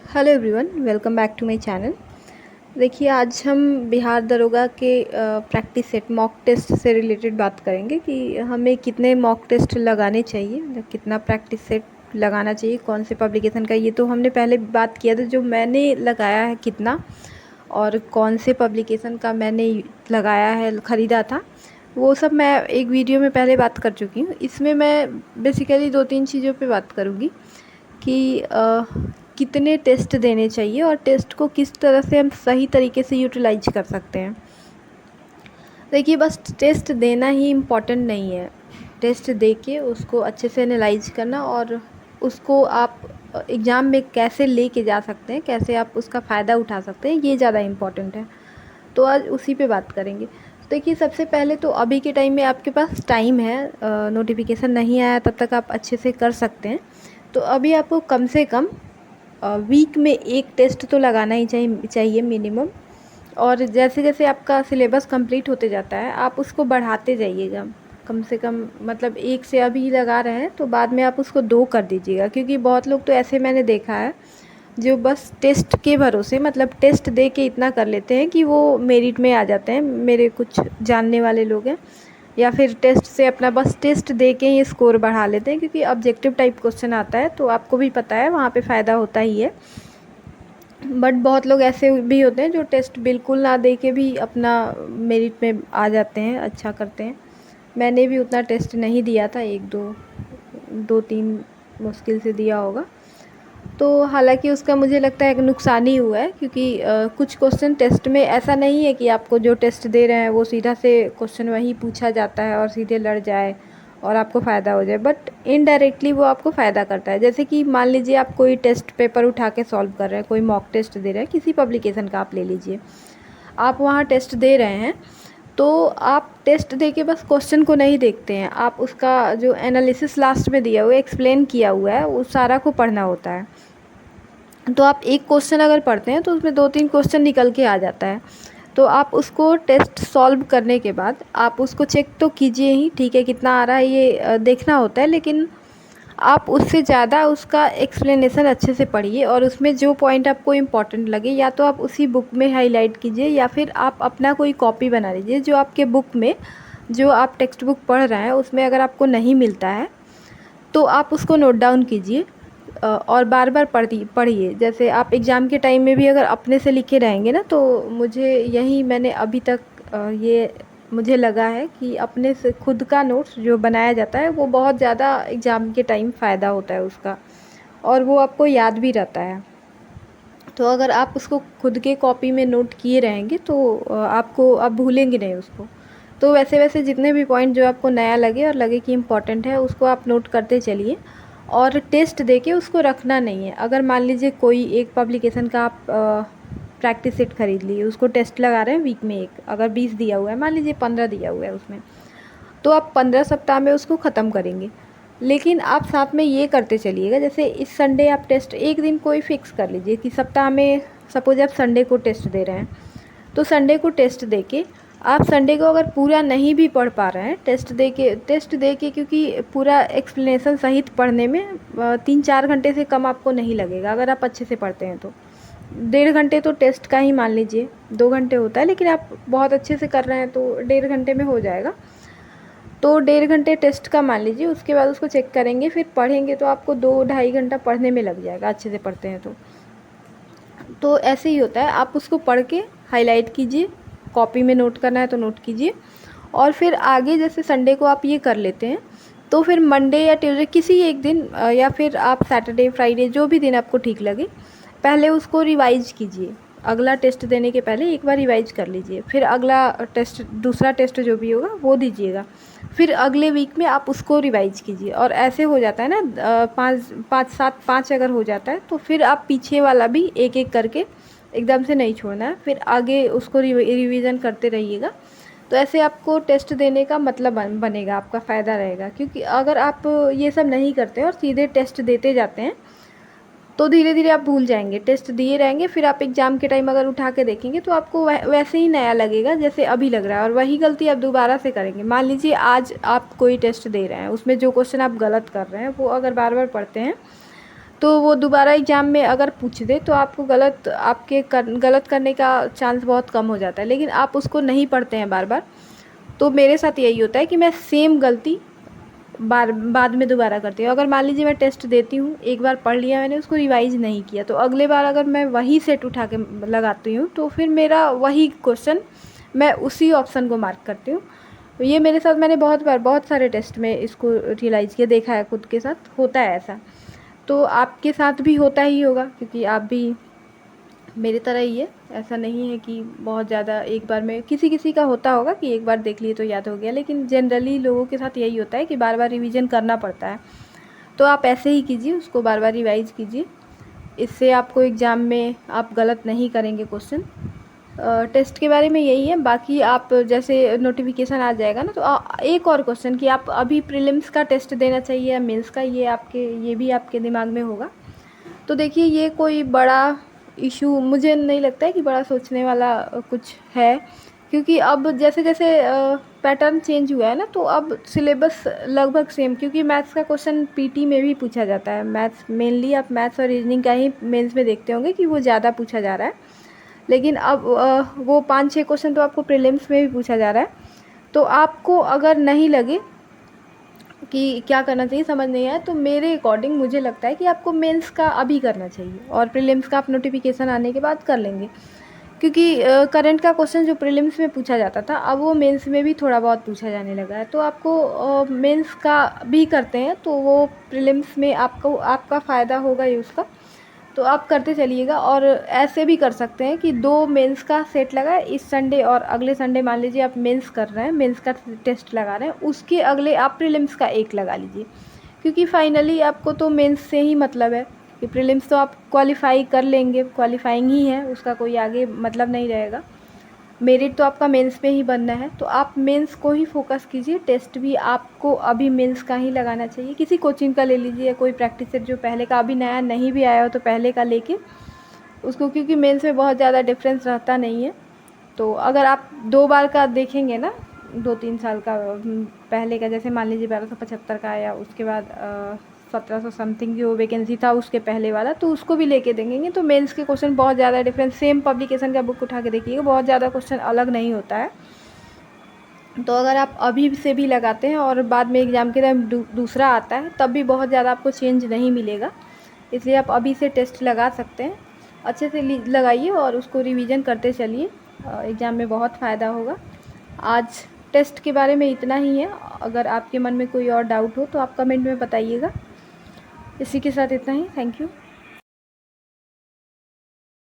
Hello everyone, welcome back to my channel. देखिए, आज हम बिहार दरोगा के प्रैक्टिस सेट मॉक टेस्ट से रिलेटेड बात करेंगे कि हमें कितने मॉक टेस्ट लगाने चाहिए, मतलब कितना प्रैक्टिस सेट लगाना चाहिए, कौन से पब्लिकेशन का। ये तो हमने पहले बात किया था, जो मैंने लगाया है कितना और कौन से पब्लिकेशन का मैंने लगाया है, ख़रीदा था, वो सब मैं एक वीडियो में पहले बात कर चुकी हूँ। इसमें मैं बेसिकली 2-3 चीज़ों पे बात करूँगी कि कितने टेस्ट देने चाहिए और टेस्ट को किस तरह से हम सही तरीके से यूटिलाइज कर सकते हैं। देखिए, बस टेस्ट देना ही इम्पॉर्टेंट नहीं है। टेस्ट दे के उसको अच्छे से एनालाइज करना और उसको आप एग्ज़ाम में कैसे लेके जा सकते हैं, कैसे आप उसका फ़ायदा उठा सकते हैं, ये ज़्यादा इम्पॉर्टेंट है। तो आज उसी पे बात करेंगे। तो देखिए, सबसे पहले तो अभी के टाइम में आपके पास टाइम है, नोटिफिकेशन नहीं आया तब तक आप अच्छे से कर सकते हैं। तो अभी आपको कम से कम वीक में एक टेस्ट तो लगाना ही चाहिए मिनिमम। और जैसे जैसे आपका सिलेबस कंप्लीट होते जाता है आप उसको बढ़ाते जाइएगा। कम से कम मतलब एक से अभी लगा रहे हैं तो बाद में आप उसको 2 कर दीजिएगा, क्योंकि बहुत लोग तो ऐसे मैंने देखा है जो बस टेस्ट के भरोसे, मतलब टेस्ट दे के इतना कर लेते हैं कि वो मेरिट में आ जाते हैं। मेरे कुछ जानने वाले लोग हैं, या फिर टेस्ट से अपना बस टेस्ट दे के ही स्कोर बढ़ा लेते हैं, क्योंकि ऑब्जेक्टिव टाइप क्वेश्चन आता है तो आपको भी पता है वहाँ पे फ़ायदा होता ही है। बट बहुत लोग ऐसे भी होते हैं जो टेस्ट बिल्कुल ना दे के भी अपना मेरिट में आ जाते हैं, अच्छा करते हैं। मैंने भी उतना टेस्ट नहीं दिया था, 2-3 मुश्किल से दिया होगा। तो हालांकि उसका मुझे लगता है एक नुकसान ही हुआ है, क्योंकि कुछ क्वेश्चन टेस्ट में ऐसा नहीं है कि आपको जो टेस्ट दे रहे हैं वो सीधा से क्वेश्चन वही पूछा जाता है और सीधे लड़ जाए और आपको फ़ायदा हो जाए, बट इनडायरेक्टली वो आपको फ़ायदा करता है। जैसे कि मान लीजिए आप कोई टेस्ट पेपर उठा के सॉल्व कर रहे हैं, कोई मॉक टेस्ट दे रहे हैं, किसी पब्लिकेशन का आप ले लीजिए, आप वहाँ टेस्ट दे रहे हैं, तो आप टेस्ट दे के बस क्वेश्चन को नहीं देखते हैं, आप उसका जो एनालिसिस लास्ट में दिया हुआ है, एक्सप्लेन किया हुआ है, उस सारा को पढ़ना होता है। तो आप एक क्वेश्चन अगर पढ़ते हैं तो उसमें 2-3 क्वेश्चन निकल के आ जाता है। तो आप उसको टेस्ट सॉल्व करने के बाद आप उसको चेक तो कीजिए ही, ठीक है, कितना आ रहा है ये देखना होता है, लेकिन आप उससे ज़्यादा उसका एक्सप्लेनेशन अच्छे से पढ़िए और उसमें जो पॉइंट आपको इम्पोर्टेंट लगे या तो आप उसी बुक में हाईलाइट कीजिए, या फिर आप अपना कोई कॉपी बना लीजिए जो आपके बुक में, जो आप टेक्स्ट बुक पढ़ रहे हैं उसमें अगर आपको नहीं मिलता है तो आप उसको नोट डाउन कीजिए और बार बार पढ़िए। जैसे आप एग्ज़ाम के टाइम में भी अगर अपने से लिखे रहेंगे ना, तो मैंने अभी तक ये मुझे लगा है कि अपने से खुद का नोट्स जो बनाया जाता है वो बहुत ज़्यादा एग्ज़ाम के टाइम फ़ायदा होता है उसका, और वो आपको याद भी रहता है। तो अगर आप उसको खुद के कॉपी में नोट किए रहेंगे तो आपको आप भूलेंगे नहीं उसको। तो वैसे वैसे जितने भी पॉइंट जो आपको नया लगे और लगे कि इम्पॉर्टेंट है उसको आप नोट करते चलिए, और टेस्ट देके उसको रखना नहीं है। अगर मान लीजिए कोई एक पब्लिकेशन का आप प्रैक्टिस सेट खरीद लिए, उसको टेस्ट लगा रहे हैं वीक में एक, अगर 20 दिया हुआ है, मान लीजिए 15 दिया हुआ है उसमें, तो आप 15 सप्ताह में उसको ख़त्म करेंगे। लेकिन आप साथ में ये करते चलिएगा, जैसे इस संडे आप टेस्ट एक दिन कोई फ़िक्स कर लीजिए कि सप्ताह में सपोज़ आप संडे को टेस्ट दे रहे हैं, तो संडे को टेस्ट दे के आप संडे को अगर पूरा नहीं भी पढ़ पा रहे हैं, टेस्ट दे के क्योंकि पूरा एक्सप्लेनेशन सहित पढ़ने में 3-4 घंटे से कम आपको नहीं लगेगा अगर आप अच्छे से पढ़ते हैं तो। 1.5 घंटे तो टेस्ट का ही मान लीजिए, 2 घंटे होता है, लेकिन आप बहुत अच्छे से कर रहे हैं तो 1.5 घंटे में हो जाएगा। तो 1.5 घंटे टेस्ट का मान लीजिए, उसके बाद उसको चेक करेंगे, फिर पढ़ेंगे तो आपको 2-2.5 घंटा पढ़ने में लग जाएगा अच्छे से पढ़ते हैं तो ऐसे ही होता है। आप उसको पढ़ के हाईलाइट कीजिए, कॉपी में नोट करना है तो नोट कीजिए, और फिर आगे जैसे संडे को आप ये कर लेते हैं तो फिर मंडे या ट्यूसडे किसी एक दिन या फिर आप सैटरडे फ्राइडे जो भी दिन आपको ठीक लगे, पहले उसको रिवाइज कीजिए। अगला टेस्ट देने के पहले एक बार रिवाइज कर लीजिए, फिर अगला टेस्ट, दूसरा टेस्ट जो भी होगा वो दीजिएगा, फिर अगले वीक में आप उसको रिवाइज कीजिए। और ऐसे हो जाता है ना, 5 अगर हो जाता है तो फिर आप पीछे वाला भी एक एक करके, एकदम से नहीं छोड़ना है, फिर आगे उसको रिवीजन करते रहिएगा। तो ऐसे आपको टेस्ट देने का मतलब बनेगा, आपका फ़ायदा रहेगा। क्योंकि अगर आप ये सब नहीं करते और सीधे टेस्ट देते जाते हैं तो धीरे धीरे आप भूल जाएंगे, टेस्ट दिए रहेंगे, फिर आप एग्ज़ाम के टाइम अगर उठा के देखेंगे तो आपको वैसे ही नया लगेगा जैसे अभी लग रहा है, और वही गलती आप दोबारा से करेंगे। मान लीजिए आज आप कोई टेस्ट दे रहे हैं, उसमें जो क्वेश्चन आप गलत कर रहे हैं वो अगर बार बार पढ़ते हैं तो वो दोबारा एग्ज़ाम में अगर पूछ दे तो आपको गलत करने का चांस बहुत कम हो जाता है। लेकिन आप उसको नहीं पढ़ते हैं बार बार, तो मेरे साथ यही होता है कि मैं सेम गलती बाद में दोबारा करती हूँ। अगर मान लीजिए मैं टेस्ट देती हूँ, एक बार पढ़ लिया मैंने, उसको रिवाइज़ नहीं किया, तो अगले बार अगर मैं वही सेट उठा के लगाती हूँ तो फिर मेरा वही क्वेश्चन मैं उसी ऑप्शन को मार्क करती हूँ। ये मेरे साथ, मैंने बहुत सारे टेस्ट में इसको रियलाइज़ किया, देखा है, खुद के साथ होता है ऐसा। तो आपके साथ भी होता ही होगा, क्योंकि आप भी मेरी तरह ही है। ऐसा नहीं है कि बहुत ज़्यादा एक बार में, किसी का होता होगा कि एक बार देख लिए तो याद हो गया, लेकिन जनरली लोगों के साथ यही होता है कि बार बार रिवीजन करना पड़ता है। तो आप ऐसे ही कीजिए, उसको बार बार रिवाइज़ कीजिए। इससे आपको एग्ज़ाम में आप गलत नहीं करेंगे क्वेश्चन। टेस्ट के बारे में यही है। बाकी आप जैसे नोटिफिकेशन आ जाएगा ना, तो एक और क्वेश्चन कि आप अभी प्रीलिम्स का टेस्ट देना चाहिए या मेंस का, ये भी आपके दिमाग में होगा। तो देखिए, ये कोई बड़ा इशू मुझे नहीं लगता है कि बड़ा सोचने वाला कुछ है, क्योंकि अब जैसे जैसे पैटर्न चेंज हुआ है ना, तो अब सिलेबस लगभग सेम, क्योंकि मैथ्स का क्वेश्चन पीटी में भी पूछा जाता है। मैथ्स मेनली आप मैथ्स और रीजनिंग का ही मेंस में देखते होंगे कि वो ज़्यादा पूछा जा रहा है। लेकिन अब वो 5-6 क्वेश्चन तो आपको प्रीलिम्स में भी पूछा जा रहा है। तो आपको अगर नहीं लगे कि क्या करना चाहिए, समझ नहीं आया, तो मेरे अकॉर्डिंग मुझे लगता है कि आपको मेंस का अभी करना चाहिए और प्रीलिम्स का आप नोटिफिकेशन आने के बाद कर लेंगे। क्योंकि करंट का क्वेश्चन जो प्रीलिम्स में पूछा जाता था, अब वो मेंस में भी थोड़ा बहुत पूछा जाने लगा है। तो आपको मेंस का भी करते हैं तो वो प्रीलिम्स में आपका फ़ायदा होगा ही उसका। तो आप करते चलिएगा। और ऐसे भी कर सकते हैं कि 2 मेंस का सेट लगाए, इस संडे और अगले संडे मान लीजिए आप मेंस कर रहे हैं, मेंस का टेस्ट लगा रहे हैं, उसके अगले आप प्रीलिम्स का एक लगा लीजिए। क्योंकि फाइनली आपको तो मेंस से ही मतलब है, कि प्रीलिम्स तो आप क्वालिफ़ाई कर लेंगे, क्वालिफ़ाइंग ही है, उसका कोई आगे मतलब नहीं रहेगा। मेरिट तो आपका मेंस में ही बनना है, तो आप मेंस को ही फोकस कीजिए। टेस्ट भी आपको अभी मेंस का ही लगाना चाहिए। किसी कोचिंग का ले लीजिए, कोई प्रैक्टिस सेट जो पहले का, अभी नया नहीं भी आया हो तो पहले का लेके उसको, क्योंकि मेंस में बहुत ज़्यादा डिफरेंस रहता नहीं है। तो अगर आप 2 बार का देखेंगे ना, 2-3 साल का पहले का, जैसे मान लीजिए 1275 का आया, उसके बाद 1700 समथिंग जो वैकेंसी था उसके पहले वाला, तो उसको भी लेके देंगे तो मेंस के क्वेश्चन बहुत ज़्यादा डिफरेंस, सेम पब्लिकेशन का बुक उठा के देखिएगा, बहुत ज़्यादा क्वेश्चन अलग नहीं होता है। तो अगर आप अभी से भी लगाते हैं और बाद में एग्ज़ाम के टाइम दूसरा आता है, तब भी बहुत ज़्यादा आपको चेंज नहीं मिलेगा। इसलिए आप अभी से टेस्ट लगा सकते हैं, अच्छे से लगाइए और उसको रिवीजन करते चलिए, एग्ज़ाम में बहुत फ़ायदा होगा। आज टेस्ट के बारे में इतना ही है। अगर आपके मन में कोई और डाउट हो तो आप कमेंट में बताइएगा। इसी के साथ इतना ही। Thank you.